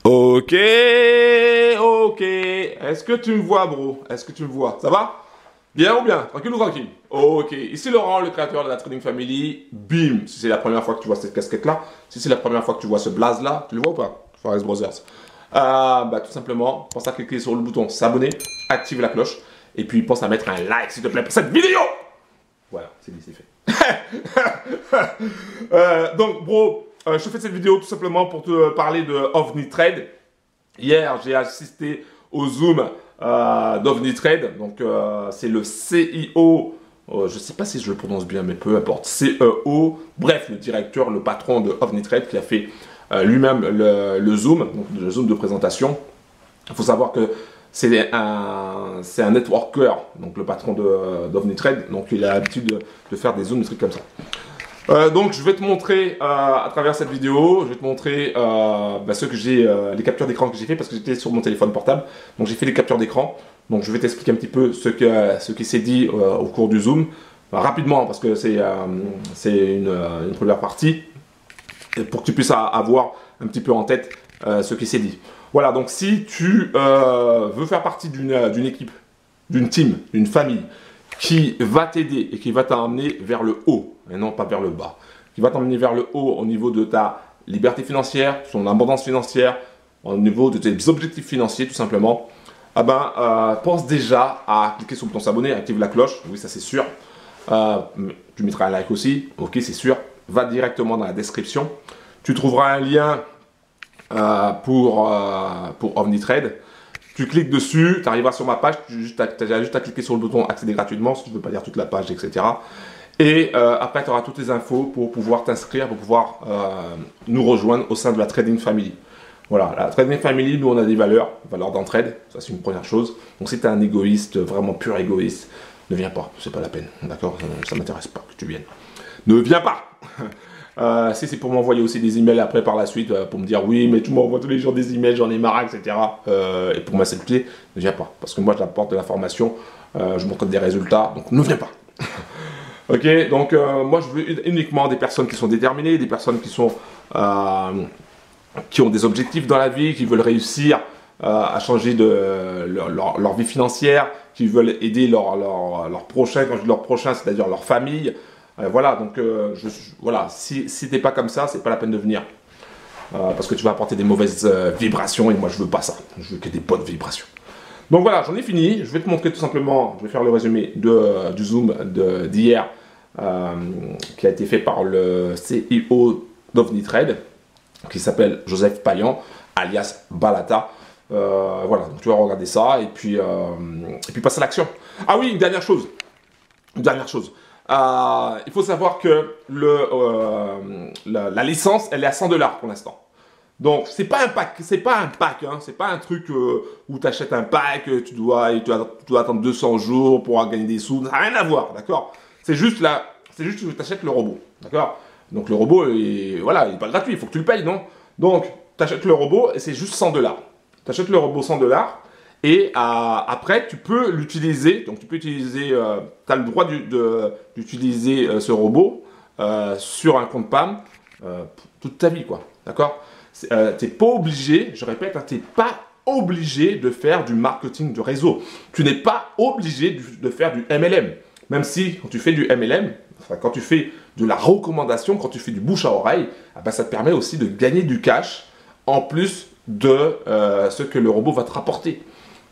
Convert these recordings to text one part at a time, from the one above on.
Ok, ok. Est-ce que tu me vois, bro? Est-ce que tu me vois? Ça va? Bien ou bien? Tranquille ou tranquille? Ok. Ici Laurent, le créateur de la Trading Family. Bim! Si c'est la première fois que tu vois cette casquette-là, si c'est la première fois que tu vois ce blaze-là, tu le vois ou pas? Forest Brothers. Tout simplement, pense à cliquer sur le bouton s'abonner, active la cloche, et puis pense à mettre un like, s'il te plaît, pour cette vidéo! Voilà, c'est dit, c'est fait. Donc, bro, je te fais cette vidéo tout simplement pour te parler de OVNI Trade. Hier, j'ai assisté au Zoom d'OVNI Trade. Donc, c'est le CIO, je ne sais pas si je le prononce bien, mais peu importe, CEO, bref, le directeur, le patron de OVNI Trade qui a fait lui-même le Zoom, donc le Zoom de présentation. Il faut savoir que c'est un networker, donc le patron d'OVNI Trade, donc il a l'habitude de faire des zooms, des trucs comme ça. Donc je vais te montrer à travers cette vidéo, je vais te montrer ce que j'ai, les captures d'écran que j'ai fait parce que j'étais sur mon téléphone portable. Donc j'ai fait des captures d'écran. Donc je vais t'expliquer un petit peu ce qui s'est dit au cours du Zoom. Rapidement parce que c'est une première partie. Et pour que tu puisses avoir un petit peu en tête ce qui s'est dit. Voilà, donc si tu veux faire partie d'une équipe, d'une team, d'une famille, qui va t'aider et qui va t'emmener vers le haut, et non pas vers le bas, qui va t'emmener vers le haut au niveau de ta liberté financière, ton abondance financière, au niveau de tes objectifs financiers tout simplement, pense déjà à cliquer sur le bouton s'abonner, active la cloche, oui ça c'est sûr, tu mettras un like aussi, ok c'est sûr, va directement dans la description, tu trouveras un lien pour OVNI Trade. Tu cliques dessus, tu arriveras sur ma page, tu as juste à cliquer sur le bouton accéder gratuitement si tu ne veux pas lire toute la page, etc. Et après, tu auras toutes les infos pour pouvoir t'inscrire, pour pouvoir nous rejoindre au sein de la Trading Family. Voilà, la Trading Family, nous on a des valeurs d'entraide, ça c'est une première chose. Donc si tu es un égoïste, vraiment pur égoïste, ne viens pas, c'est pas la peine, d'accord? Ça m'intéresse pas que tu viennes. Ne viens pas! Si c'est pour m'envoyer aussi des emails après par la suite, pour me dire oui, mais tu m'envoies tous les jours des emails, j'en ai marre, etc. Et pour m'insulter, ne viens pas. Parce que moi, j'apporte de l'information, je montre des résultats, donc ne viens pas. Ok, donc moi, je veux uniquement des personnes qui sont déterminées, des personnes qui ont des objectifs dans la vie, qui veulent réussir à changer leur vie financière, qui veulent aider leur prochain, quand je dis leur prochain, c'est-à-dire leur famille. Voilà, donc voilà, si t'es pas comme ça, c'est pas la peine de venir. Parce que tu vas apporter des mauvaises vibrations et moi je veux pas ça. Je veux que des bonnes vibrations. Donc voilà, j'en ai fini. Je vais te montrer tout simplement, je vais faire le résumé du Zoom d'hier qui a été fait par le CEO d'OVNI Trade qui s'appelle Joseph Payan, alias Balata. Voilà, donc tu vas regarder ça et puis passer à l'action. Ah oui, une dernière chose. Une dernière chose. Il faut savoir que la licence, elle est à 100 $ pour l'instant. Donc, c'est pas un pack, hein, c'est pas un truc où tu achètes un pack, tu dois attendre 200 jours pour gagner des sous, ça n'a rien à voir, d'accord? C'est juste que tu achètes le robot, d'accord? Donc, le robot, voilà, il n'est pas gratuit, il faut que tu le payes, non? Donc, tu achètes le robot et c'est juste 100 $. Tu achètes le robot 100 $ et après, tu peux l'utiliser. Donc, tu as le droit d'utiliser ce robot sur un compte PAM toute ta vie, quoi. D'accord? Tu n'es pas obligé, je répète, hein, tu n'es pas obligé de faire du marketing de réseau. Tu n'es pas obligé de faire du MLM. Même si, quand tu fais du MLM, enfin, quand tu fais de la recommandation, quand tu fais du bouche à oreille, ça te permet aussi de gagner du cash en plus de ce que le robot va te rapporter.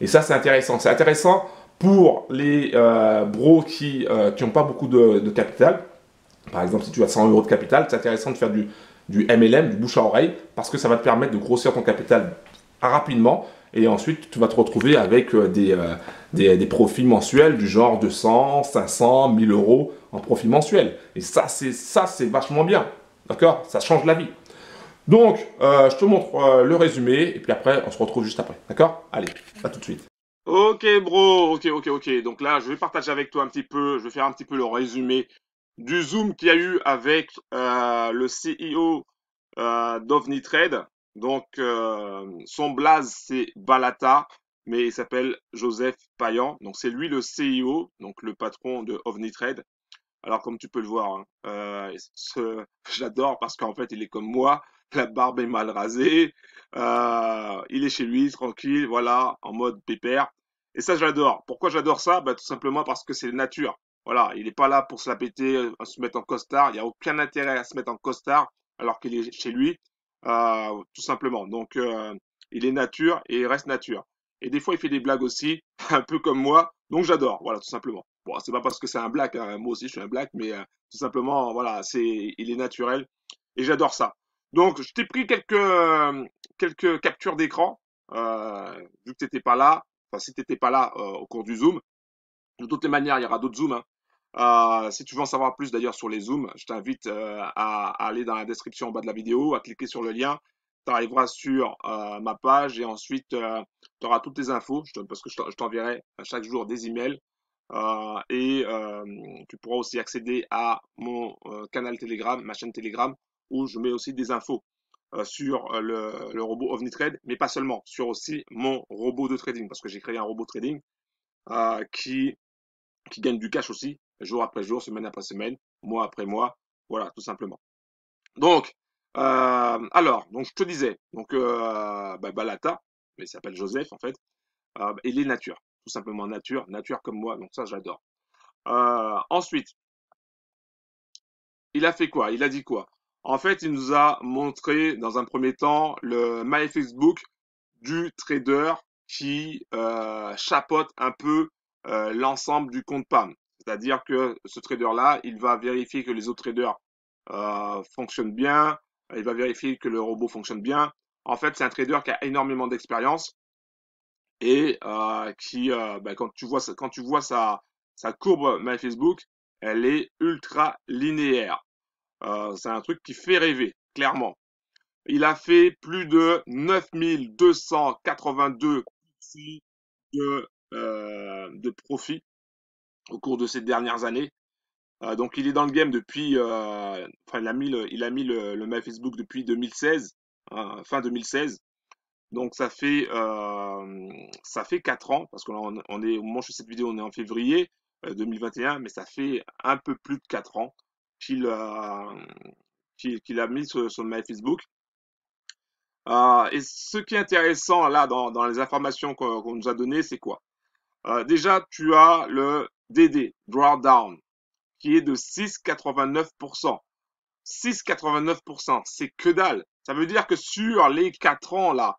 Et ça, c'est intéressant. C'est intéressant pour les bros qui n'ont pas beaucoup de capital. Par exemple, si tu as 100 € de capital, c'est intéressant de faire du MLM, du bouche à oreille, parce que ça va te permettre de grossir ton capital rapidement. Et ensuite, tu vas te retrouver avec des profits mensuels du genre de 100, 500, 1000 € en profit mensuel. Et ça, c'est vachement bien. D'accord? Ça change la vie. Donc, je te montre le résumé et puis après, on se retrouve juste après. D'accord? Allez, à tout de suite. Ok, bro, ok. Donc là, je vais partager avec toi un petit peu, je vais faire un petit peu le résumé du Zoom qu'il y a eu avec le CEO d'OVNI Trade. Donc, son blaze, c'est Balata, mais il s'appelle Joseph Payan. Donc, c'est lui le CEO, donc le patron de OVNI Trade. Alors, comme tu peux le voir, hein, j'adore parce qu'en fait, il est comme moi. la barbe est mal rasée, il est chez lui, tranquille, voilà, en mode pépère. Et ça, j'adore. Pourquoi j'adore ça? Bah, tout simplement parce que c'est nature. Voilà, il n'est pas là pour se la péter, à se mettre en costard. Il n'y a aucun intérêt à se mettre en costard alors qu'il est chez lui, tout simplement. Donc, il est nature et il reste nature. Et des fois, il fait des blagues aussi, un peu comme moi. Donc, j'adore. Voilà, tout simplement. Bon, c'est pas parce que c'est un black, hein. Moi aussi, je suis un black, mais tout simplement, voilà, il est naturel et j'adore ça. Donc, je t'ai pris quelques captures d'écran, vu que tu n'étais pas là. Enfin, si tu n'étais pas là au cours du Zoom. De toutes les manières, il y aura d'autres Zooms, hein. Si tu veux en savoir plus d'ailleurs sur les Zooms, je t'invite à aller dans la description en bas de la vidéo, à cliquer sur le lien. Tu arriveras sur ma page et ensuite tu auras toutes les infos parce que je t'enverrai chaque jour des emails. Et tu pourras aussi accéder à mon canal Telegram, ma chaîne Telegram, où je mets aussi des infos sur le robot OmniTrade, mais pas seulement, sur aussi mon robot de trading, parce que j'ai créé un robot trading euh, qui, qui gagne du cash aussi, jour après jour, semaine après semaine, mois après mois, voilà, tout simplement. Donc, donc je te disais, donc Balata, mais il s'appelle Joseph en fait, il est nature, tout simplement nature, nature comme moi, donc ça j'adore. Ensuite, il a fait quoi? Il a dit quoi? En fait, il nous a montré dans un premier temps le My Facebook du trader qui chapeaute un peu l'ensemble du compte PAM. C'est-à-dire que ce trader-là, il va vérifier que les autres traders fonctionnent bien, il va vérifier que le robot fonctionne bien. En fait, c'est un trader qui a énormément d'expérience et quand tu vois sa courbe My Facebook, elle est ultra linéaire. C'est un truc qui fait rêver, clairement. Il a fait plus de 9282 de profit au cours de ces dernières années. Donc il est dans le game depuis, enfin il a mis le My Facebook depuis 2016, fin 2016. Donc ça fait 4 ans parce qu'on est au moment où je fais cette vidéo, on est en février 2021, mais ça fait un peu plus de 4 ans qu'il qu'il a mis sur My Facebook. Et ce qui est intéressant là dans les informations qu'on nous a données, c'est quoi? Déjà, tu as le DD, Drawdown, qui est de 6,89%. 6,89%, c'est que dalle. Ça veut dire que sur les 4 ans là,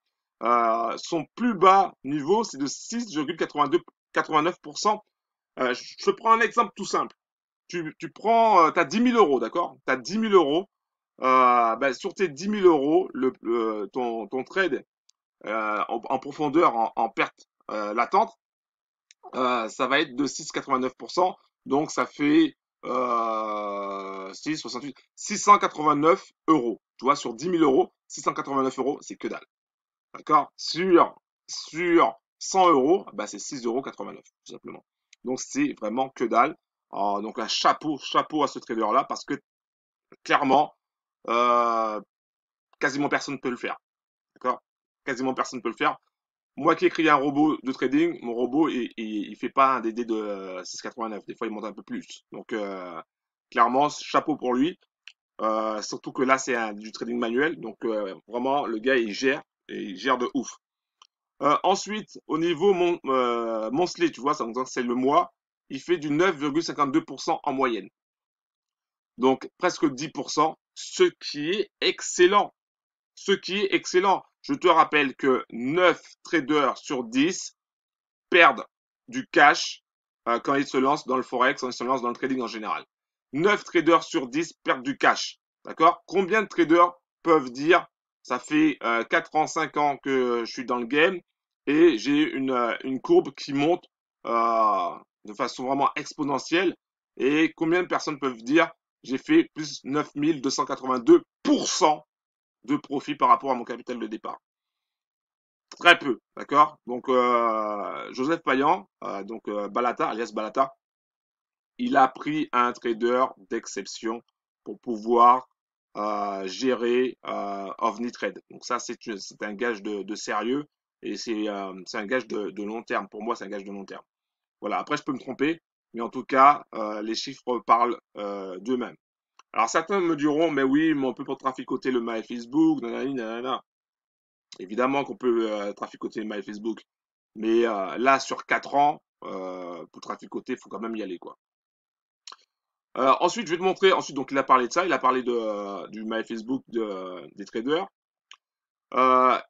son plus bas niveau, c'est de 6,89%. Je te prends un exemple tout simple. Tu prends, tu as 10 000 euros, d'accord? Tu as 10 000 euros. Sur tes 10 000 euros, ton trade en profondeur, en perte latente, ça va être de 6,89%. Donc, ça fait 6,68, 689 euros. Tu vois, sur 10 000 euros, 689 euros, c'est que dalle. D'accord? Sur 100 euros, c'est 6,89 euros, tout simplement. Donc, c'est vraiment que dalle. Donc, un chapeau à ce trader-là, parce que clairement, euh, quasiment personne ne peut le faire. D'accord? Quasiment personne ne peut le faire. Moi qui ai créé un robot de trading, mon robot, il fait pas un DD de 6,89. Des fois, il monte un peu plus. Donc, clairement, chapeau pour lui. Surtout que là, c'est du trading manuel. Donc, vraiment, le gars, il gère de ouf. Ensuite, au niveau monthly, tu vois, c'est le mois, il fait du 9,52% en moyenne. Donc, presque 10%, ce qui est excellent. Ce qui est excellent. Je te rappelle que 9 traders sur 10 perdent du cash quand ils se lancent dans le forex, quand ils se lancent dans le trading en général. 9 traders sur 10 perdent du cash. D'accord? Combien de traders peuvent dire ça fait 4 ans, 5 ans que je suis dans le game et j'ai une courbe qui monte de façon vraiment exponentielle. Et combien de personnes peuvent dire j'ai fait plus 9282% de profit par rapport à mon capital de départ? Très peu, d'accord? Donc, Joseph Payan, Balata, alias Balata, il a pris un trader d'exception pour pouvoir gérer OvniTrade. Donc ça, c'est un gage de sérieux et c'est un gage de long terme. Pour moi, c'est un gage de long terme. Voilà, après, je peux me tromper, mais en tout cas, les chiffres parlent d'eux-mêmes. Alors certains me diront, mais oui, mais on peut pas traficoter le My Facebook, nanani, nanana. Évidemment qu'on peut traficoter le My Facebook, mais là, sur 4 ans, pour traficoter, il faut quand même y aller, quoi. Ensuite, je vais te montrer. Ensuite, donc, il a parlé de ça. Il a parlé du My Facebook des traders.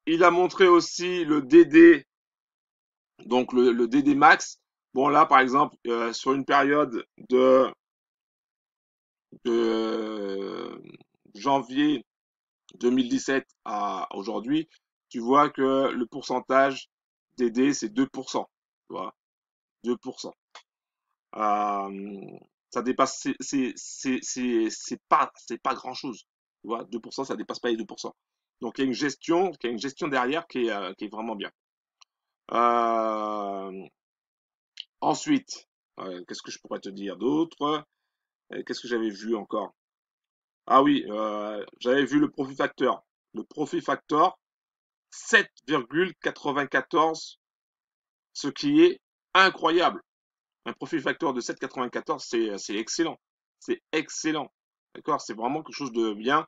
Il a montré aussi le DD, donc le DD Max. Bon, là, par exemple, sur une période de janvier 2017 à aujourd'hui, tu vois que le pourcentage DD, c'est 2%. Tu vois, 2%. Euh, Ça dépasse, c'est pas grand-chose. Tu vois, 2%, ça dépasse pas les 2%. Donc, il y a une gestion derrière qui est vraiment bien. Euh, Ensuite, qu'est-ce que je pourrais te dire d'autre? Qu'est-ce que j'avais vu encore? Ah oui, j'avais vu le profit factor. Le profit factor, 7,94, ce qui est incroyable. Un profil factor de 7,94, c'est excellent. C'est excellent. D'accord? C'est vraiment quelque chose de bien.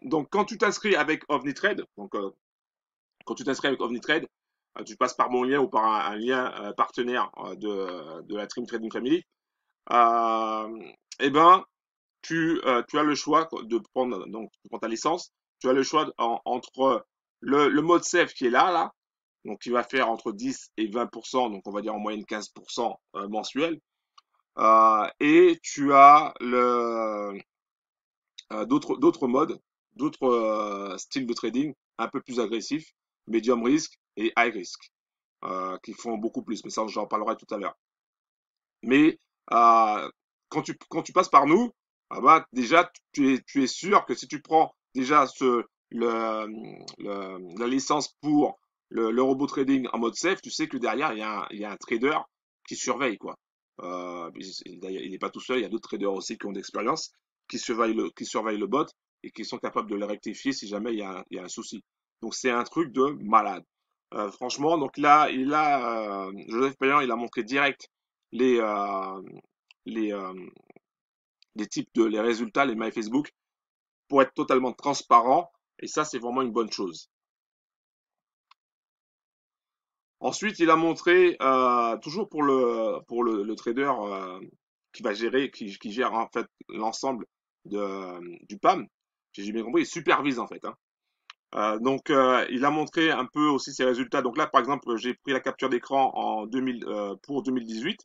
Donc, quand tu t'inscris avec OmniTrade, donc quand tu t'inscris avec OmniTrade, tu passes par mon lien ou par un lien partenaire de la Trim Trading Family. Euh, eh ben, tu as le choix de prendre, donc, tu prends ta licence, tu as le choix entre le mode safe qui est là, donc qui va faire entre 10 et 20%, donc on va dire en moyenne 15% mensuel. Et tu as d'autres modes, d'autres styles de trading un peu plus agressifs, medium risk et high risk, qui font beaucoup plus. Mais ça, j'en parlerai tout à l'heure. Mais quand tu passes par nous, ah bah, déjà, tu es sûr que si tu prends déjà la licence pour le robot trading en mode safe, tu sais que derrière, il y a un trader qui surveille, quoi. Il n'est pas tout seul, il y a d'autres traders aussi qui ont d'expérience, qui surveillent le bot et qui sont capables de le rectifier si jamais il y a un souci. Donc c'est un truc de malade. Franchement, donc là, Joseph Payan, il a montré direct les, euh, les, euh, les types les résultats, les My Facebook, pour être totalement transparent. Et ça, c'est vraiment une bonne chose. Ensuite, il a montré, toujours le trader qui va gérer, qui gère en fait l'ensemble du PAM, j'ai bien compris, il supervise en fait, hein. Donc, il a montré un peu aussi ses résultats. Donc là, par exemple, j'ai pris la capture d'écran pour 2018.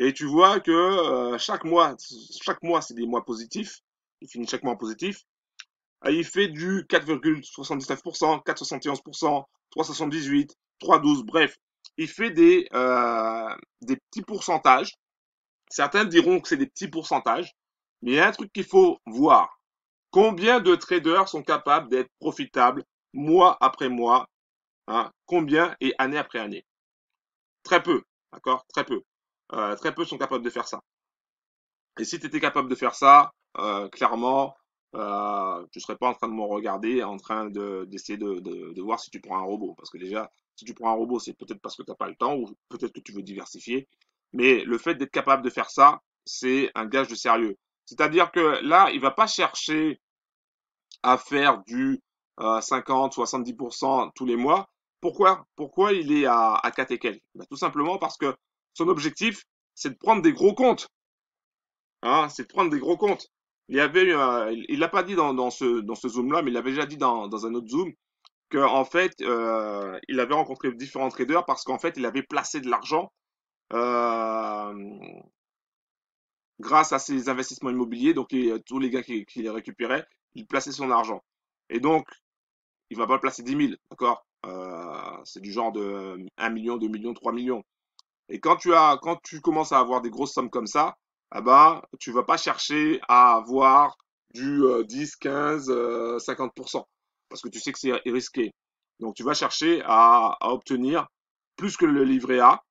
Et tu vois que chaque mois, c'est des mois positifs. Il finit chaque mois en positif. Il fait du 4,79%, 4,71%, 3,78, 3,12, bref. Il fait des petits pourcentages. Certains diront que c'est des petits pourcentages. Mais il y a un truc qu'il faut voir. Combien de traders sont capables d'être profitables mois après mois, hein, combien et année après année? Très peu, d'accord? Très peu. Très peu sont capables de faire ça. Et si tu étais capable de faire ça, clairement, tu serais pas en train de me regarder, en train d'essayer de voir si tu prends un robot. Parce que déjà, si tu prends un robot, c'est peut-être parce que tu n'as pas le temps ou peut-être que tu veux diversifier. Mais le fait d'être capable de faire ça, c'est un gage de sérieux. C'est-à-dire que là, il va pas chercher à faire du 50, 70% tous les mois. Pourquoi il est à 4 et quelques? Tout simplement parce que son objectif, c'est de prendre des gros comptes. Hein, c'est de prendre des gros comptes. Il l'a pas dit dans ce zoom-là, mais il avait déjà dit dans un autre zoom qu'en fait, il avait rencontré différents traders parce qu'en fait, il avait placé de l'argent euh, grâce à ses investissements immobiliers. Donc, tous les gars qui les récupéraient, il plaçait son argent. Et donc, il va pas le placer 10 000, d'accord? C'est du genre de 1 million, 2 millions, 3 millions. Et quand tu commences à avoir des grosses sommes comme ça, ah ben, tu vas pas chercher à avoir du 10, 15, 50%. Parce que tu sais que c'est risqué. Donc, tu vas chercher à obtenir plus que le livret A,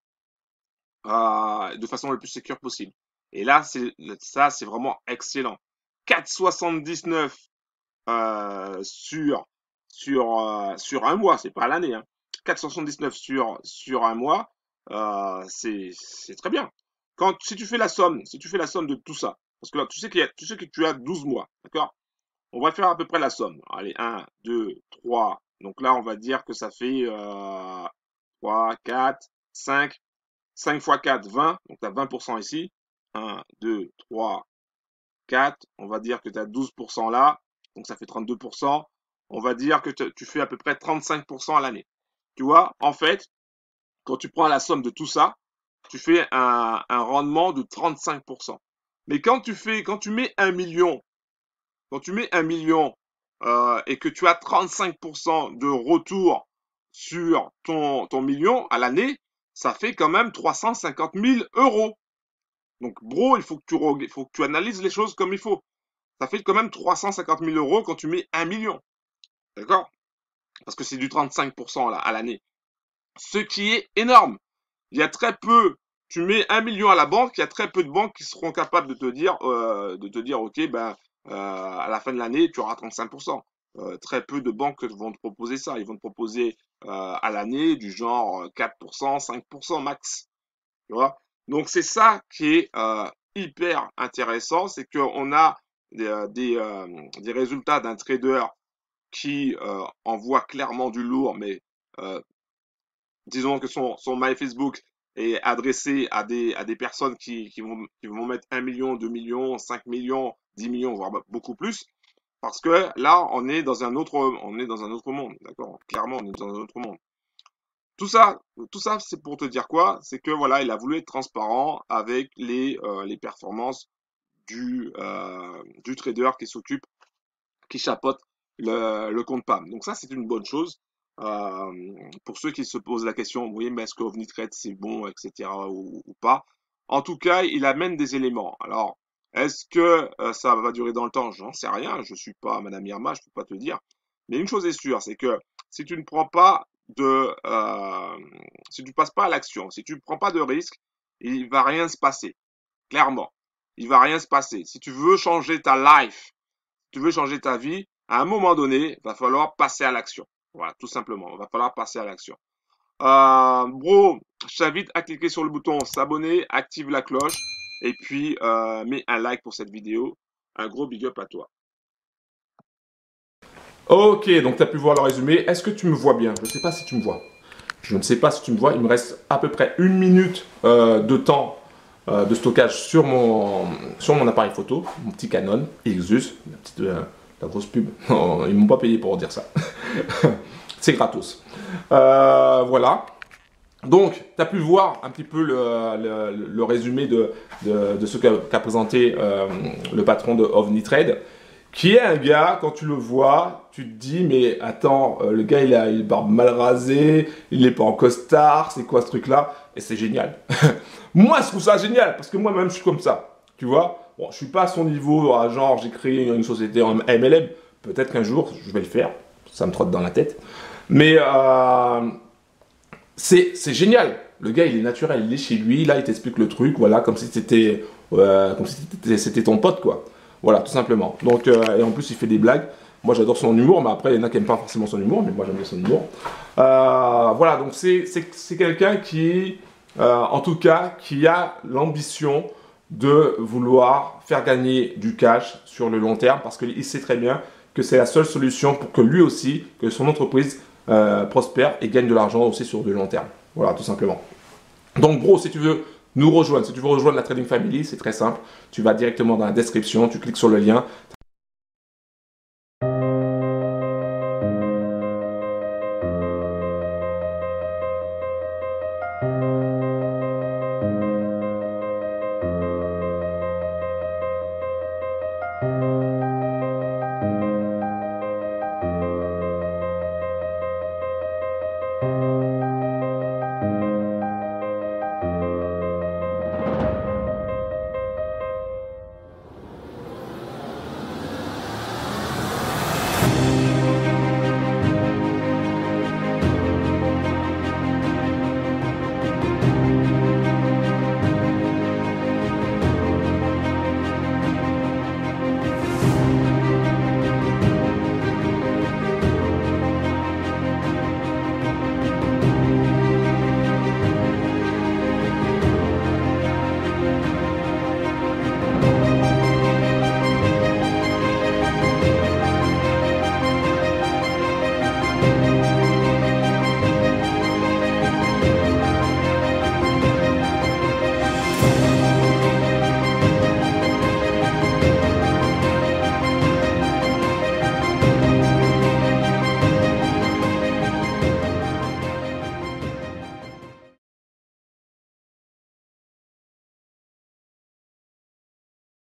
de façon la plus sécure possible. Et là, c'est vraiment excellent. 4,79 sur un mois, c'est pas à l'année, hein. 4,79 sur un mois, c'est très bien. Si tu fais la somme de tout ça, Parce que là, tu sais que tu as 12 mois, d'accord? On va faire à peu près la somme. Allez, un, 2, 3. Donc là, on va dire que ça fait 3, 4, 5. 5 fois 4, 20. Donc tu as 20% ici. Un, 2, 3, 4. On va dire que tu as 12% là. Donc ça fait 32%. On va dire que tu fais à peu près 35% à l'année. Tu vois, en fait, quand tu prends la somme de tout ça, tu fais un rendement de 35%. Mais quand tu mets 1 million, et que tu as 35% de retour sur ton million à l'année, ça fait quand même 350 000 euros. Donc, bro, faut que tu analyses les choses comme il faut. Ça fait quand même 350 000 euros quand tu mets 1 million. D'accord? Parce que c'est du 35% là, à l'année. Ce qui est énorme. Il y a très peu, tu mets 1 million à la banque, il y a très peu de banques qui seront capables de te dire, ok, ben, à la fin de l'année, tu auras 35%. Très peu de banques vont te proposer ça. Ils vont te proposer à l'année du genre 4%, 5% max. Tu vois? Donc c'est ça qui est hyper intéressant, c'est qu'on a des résultats d'un trader qui envoie clairement du lourd, mais euh, disons que son My Facebook est adressé à des personnes qui vont mettre 1 million, 2 millions, 5 millions, 10 millions, voire beaucoup plus. Parce que là, on est dans un autre monde, d'accord? Clairement, on est dans un autre monde. Tout ça, tout ça, c'est pour te dire quoi? C'est que voilà, il a voulu être transparent avec les performances du trader qui s'occupe, qui chapeaute le compte PAM. Donc ça, c'est une bonne chose. Pour ceux qui se posent la question, oui, mais est-ce que OvniTrade c'est bon, etc. Ou pas. En tout cas, il amène des éléments. Alors, est-ce que ça va durer dans le temps? J'en sais rien. Je suis pas Madame Irma, je peux pas te dire. Mais une chose est sûre, c'est que si tu ne prends pas si tu passes pas à l'action, si tu ne prends pas de risque, il va rien se passer. Clairement, il va rien se passer. Si tu veux changer ta life, tu veux changer ta vie, à un moment donné, il va falloir passer à l'action. Voilà, tout simplement. Il va falloir passer à l'action. Bro, je t'invite à cliquer sur le bouton s'abonner, active la cloche et puis mets un like pour cette vidéo. Un gros big up à toi. Ok, donc tu as pu voir le résumé. Est-ce que tu me vois bien? Je ne sais pas si tu me vois. Je ne sais pas si tu me vois. Il me reste à peu près 1 minute de temps de stockage sur mon appareil photo, mon petit Canon Exus, la grosse pub. Non, ils m'ont pas payé pour dire ça. C'est gratos. Voilà. Donc, tu as pu voir un petit peu le résumé de ce qu'a présenté le patron de OvniTrade, qui est un gars, quand tu le vois, tu te dis, mais attends, le gars, il a une barbe mal rasée, il n'est pas en costard, c'est quoi ce truc-là? Et c'est génial. Moi, je trouve ça génial, parce que moi-même, je suis comme ça, tu vois. Bon, je suis pas à son niveau, genre, j'ai créé une société en MLM, peut-être qu'un jour, je vais le faire, ça me trotte dans la tête. Mais c'est génial. Le gars, il est naturel, il est chez lui, là, il t'explique le truc, voilà, comme si c'était ton pote, quoi. Voilà, tout simplement. Donc, et en plus, il fait des blagues. Moi, j'adore son humour, mais après, il y en a qui n'aiment pas forcément son humour, mais moi, j'aime bien son humour. Voilà, donc c'est quelqu'un qui, en tout cas, qui a l'ambition de vouloir faire gagner du cash sur le long terme, parce qu'il sait très bien que c'est la seule solution pour que lui aussi, que son entreprise prospère et gagne de l'argent aussi sur du long terme. Voilà, tout simplement. Donc, gros, si tu veux nous rejoindre, si tu veux rejoindre la Trading Family, c'est très simple. Tu vas directement dans la description, tu cliques sur le lien.